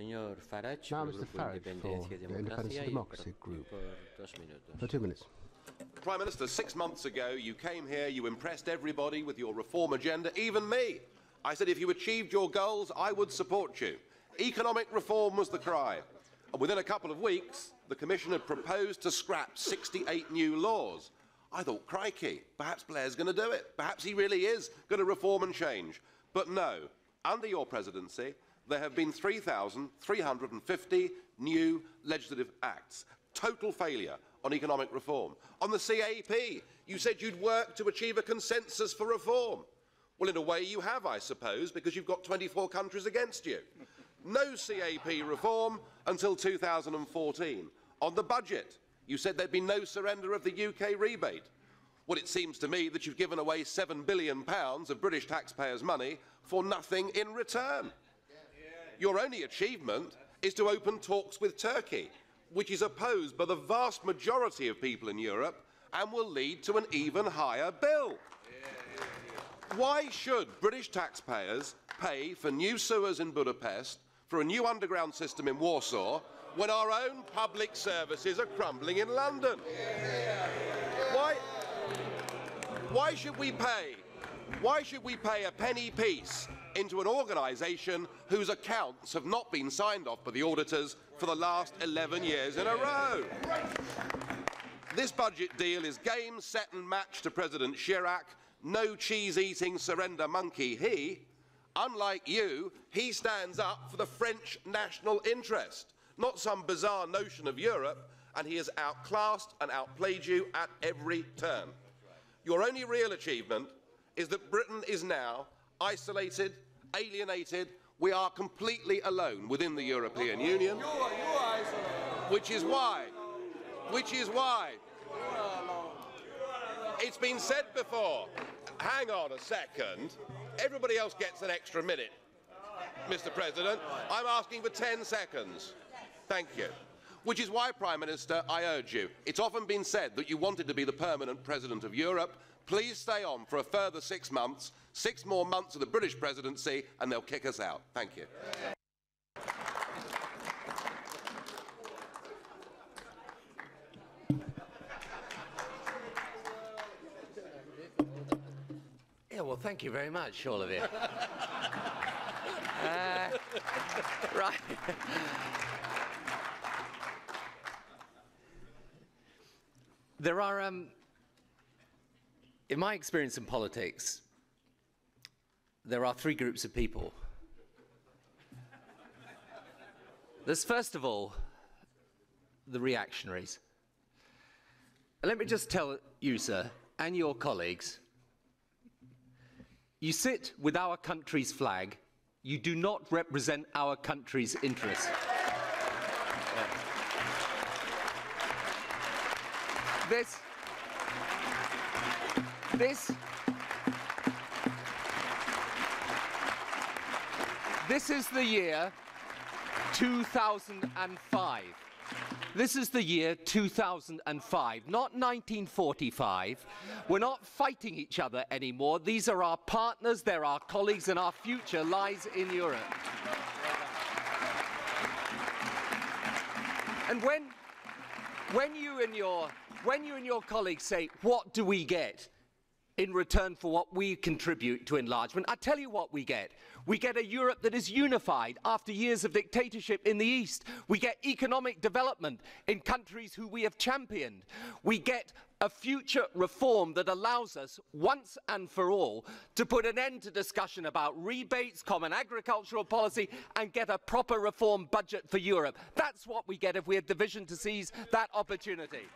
Señor Farage, Now, por Mr. Grupo Farage, Independencia for y the Independence Democracia, and y Democracy Group. por 2 minutos. For 2 minutes. Prime Minister, 6 months ago you came here, you impressed everybody with your reform agenda, even me. I said if you achieved your goals, I would support you. Economic reform was the cry. And within a couple of weeks, the Commission had proposed to scrap 68 new laws. I thought, crikey, perhaps Blair's going to do it. Perhaps he really is going to reform and change. But no, under your presidency, there have been 3,350 new legislative acts. Total failure on economic reform. On the CAP, you said you'd work to achieve a consensus for reform. Well, in a way you have, I suppose, because you've got 24 countries against you. No CAP reform until 2014. On the budget, you said there'd be no surrender of the UK rebate. Well, it seems to me that you've given away £7 billion of British taxpayers' money for nothing in return. Your only achievement is to open talks with Turkey, which is opposed by the vast majority of people in Europe and will lead to an even higher bill. Why should British taxpayers pay for new sewers in Budapest, for a new underground system in Warsaw, when our own public services are crumbling in London? Why should we pay a penny piece into an organisation whose accounts have not been signed off by the auditors for the last 11 years in a row? This budget deal is game, set and match to President Chirac. No cheese-eating surrender monkey he. Unlike you, he stands up for the French national interest, not some bizarre notion of Europe, and he has outclassed and outplayed you at every turn. Your only real achievement is that Britain is now isolated, alienated. We are completely alone within the European Union, which is why it's been said before. Hang on a second. Everybody else gets an extra minute, Mr. President. I'm asking for 10 seconds. Thank you. Which is why, Prime Minister, I urge you. It's often been said that you wanted to be the permanent President of Europe. Please stay on for a further 6 months, 6 more months of the British presidency, and they'll kick us out. Thank you. Yeah, well, thank you very much, all of you. Right. There are, in my experience in politics, there are 3 groups of people. There's, first of all, the reactionaries. Let me just tell you, sir, and your colleagues, you sit with our country's flag, you do not represent our country's interests. This is the year 2005. This is the year 2005, not 1945. We're not fighting each other anymore. These are our partners, they're our colleagues, and our future lies in Europe. And when you and your colleagues say, what do we get in return for what we contribute to enlargement? I tell you what we get. We get a Europe that is unified after years of dictatorship in the East. We get economic development in countries who we have championed. We get a future reform that allows us, once and for all, to put an end to discussion about rebates, common agricultural policy, and get a proper reform budget for Europe. That's what we get if we have the vision to seize that opportunity.